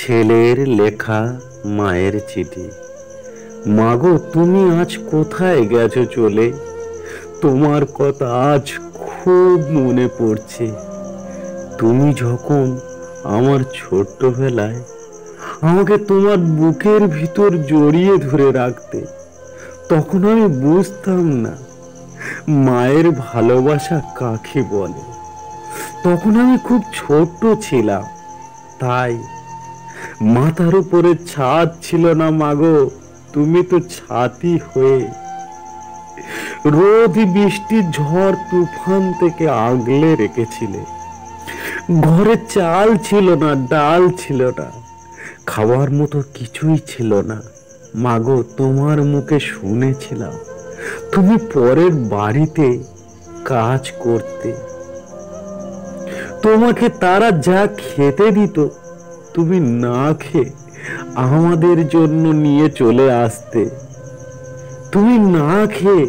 ছেলের লেখা মায়ের চিঠি। মাগো, তুমি আজ কোথায় গেছো চলে? তোমার কথা আজ খুব মনে পড়ছে। তুমি যখন আমার ছোট্টবেলায় আমাকে তোমার বুকের ভিতর জড়িয়ে ধরে রাখতে, তখন আমি বুঝতাম না মায়ের ভালোবাসা কাকে বলে। তখন আমি খুব ছোট্ট ছিলাম, তাই মাথার উপরে ছাদ ছিল না। মাগো, তুমি তো ছাতি হয়ে রোদ বৃষ্টি ঝড় তুফান থেকে আগলে রেখেছিলে। ঘরে চাল ছিল না, ডাল ছিল না, খাওয়ার মতো কিছুই ছিল না। মাগো, তোমার মুখে শুনেছিলাম তুমি পরের বাড়িতে কাজ করতে। তোমাকে তারা যা খেতে দিত তুমি না খেয়ে আমাদের জন্য নিয়ে চলে আসতে। তুমি না খেয়ে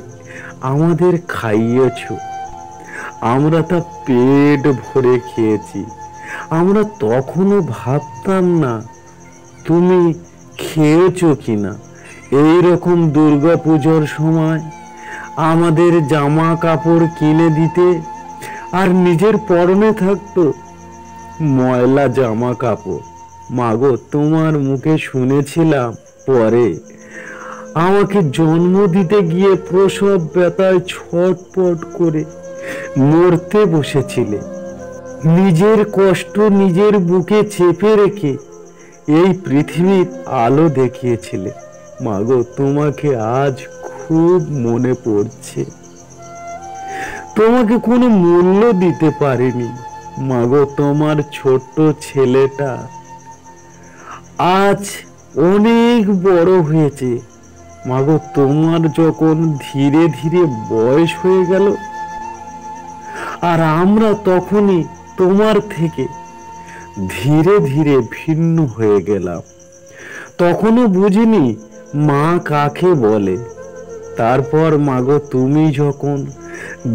আমাদের খাইয়েছ, আমরা তা পেট ভরে খেয়েছি। আমরা তখনও ভাবতাম না তুমি খেয়েছো কিনা। এইরকম দুর্গাপুজোর সময় আমাদের জামা কাপড় কিনে দিতে, আর নিজের পরনে থাকতো ময়লা জামা কাপড়। মাগো, তোমার মুখে শুনেছিলাম পরে আমাকে জন্ম দিতে গিয়ে প্রসব ব্যথায় ছটপট করে মরতে বসেছিলে। নিজের কষ্ট নিজের বুকে চেপে রেখে এই পৃথিবীর আলো দেখিয়েছিলে। মাগো, তোমাকে আজ খুব মনে পড়ছে। তোমাকে কোনো মূল্য দিতে পারিনি। মাগো, তোমার ছোট্ট ছেলেটা আজ অনেক বড় হয়েছে। মাগো, তোমার যখন ধীরে ধীরে বয়স হয়ে গেল, আর আমরা তখনই তোমার থেকে ধীরে ধীরে ভিন্ন হয়ে গেলাম। তখনও বুঝিনি মা কাকে বলে। তারপর মাগো, তুমি যখন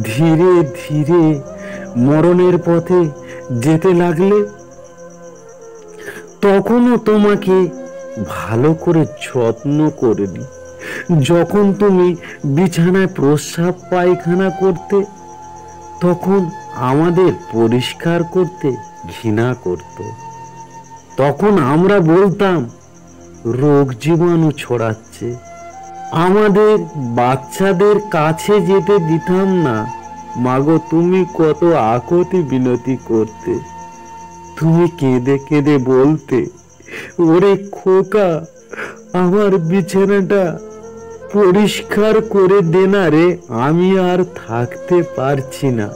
ধীরে ধীরে মরণের পথে যেতে লাগলে, তখনও তোমাকে ভালো করে যত্ন করিনি। যখন তুমি বিছানায় প্রস্রাব পায়খানা করতে, তখন আমাদের পরিষ্কার করতে ঘৃণা করত। তখন আমরা বলতাম রোগ জীবাণু ছড়াচ্ছে। আমাদের বাচ্চাদের কাছে যেতে দিতাম না। মাগো, তুমি কত আকুতি বিনতি করতে। তুমি কেঁদে কেঁদে বলতে, ওরে খোকা, আমার বিছানাটা পরিষ্কার করে দে না রে, আমি আর থাকতে পারছি না।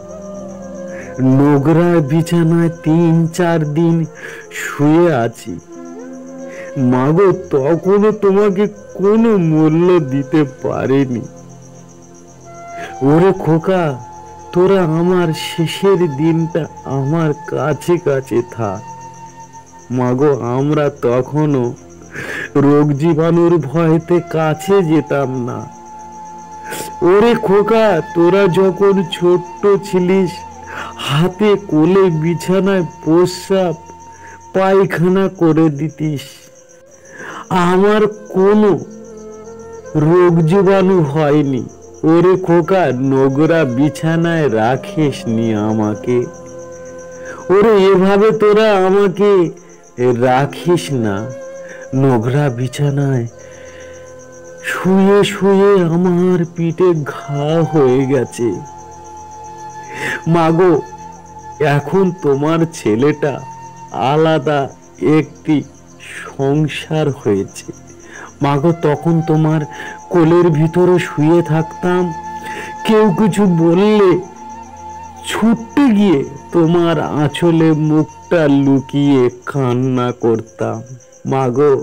নোংরা বিছানায় 3-4 দিন শুয়ে আছি। মাগো, তখনও তোমাকে কোনো মূল্য দিতে পারেনি। ওরে খোকা, তোরা আমার শেষের দিনটা আমার কাছে কাছে থাক। মাগো, আমরা তখনও রোগ জীবাণুর ভয়তে কাছে যেতাম না। ওরে খোকা, তোরা যখন ছোট্ট ছিলিস, হাতে কোলে বিছানায় প্রস্রাব পায়খানা করে দিতিস। আমার কোনো রোগ জীবাণু হয়নি। ওরে খোকা, নোংরা বিছানায় রাখিস নি আমাকে। ওরে, এভাবে তোরা আমাকে রাখিস না। নোংরা বিছানায় শুয়ে শুয়ে আমার পিঠে ঘা হয়ে গেছে। মাগো, এখন তোমার ছেলেটা আলাদা একটি সংসার হয়েছে। মাগো, তখন তোমার কোলের ভিতরে শুয়ে থাকতাম। কেউ কিছু বললে ছুটতে গিয়ে তোমার আঁচলে মুখটা লুকিয়ে কান্না করতাম। মাগো,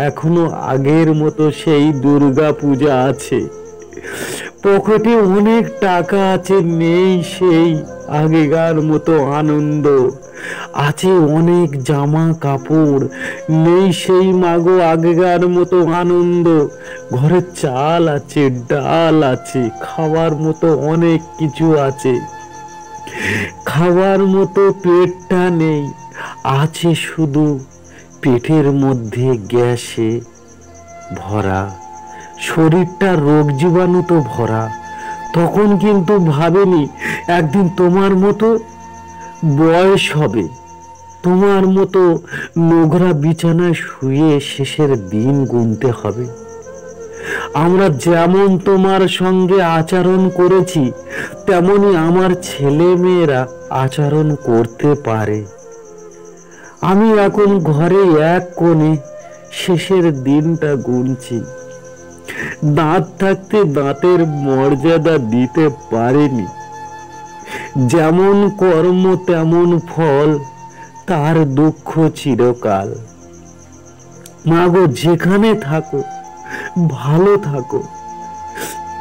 এখনো আগের মতো সেই দুর্গা পূজা আছে। পকেটে অনেক টাকা আছে, নেই সেই আগেকার মতো আনন্দ। আছে অনেক জামা কাপড়, নেই সেই মাগো আগেকার মতো আনন্দ। ঘরে চাল আছে, ডাল আছে, খাওয়ার মতো অনেক কিছু আছে। খাওয়ার মতো পেটটা নেই, আছে শুধু পেটের মধ্যে গ্যাসে ভরা, শরীরটা রোগ জীবাণুতে ভরা, তখন কিন্তু ভাবেনি একদিন তোমার মতো বয়স হবে, তোমার মতো নোংরা বিছানায় শুয়ে শেষের দিন গুনতে হবে। আমরা যেমন তোমার সঙ্গে আচরণ করেছি তেমনি আমার ছেলে মেয়েরা আচরণ করতে পারে। আমি এখন ঘরে এক কোণে শেষের দিনটা গুনছি। দাঁত থাকতে দাঁতের মর্যাদা দিতে পারেনি। যেমন কর্ম তেমন ফল, তার দুঃখ চিরকাল। মাগো, যেখানে থাকো ভালো থাকো,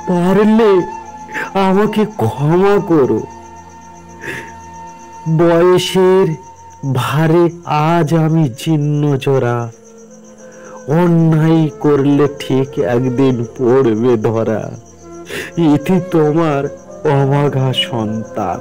পারলে আমাকে ক্ষমা করো। বয়সের ভারে আজ আমি জীর্ণ জরা, অন্যায় করলে ঠিক একদিন পড়বে ধরা। ইতি তোমার অভাগা সন্তান।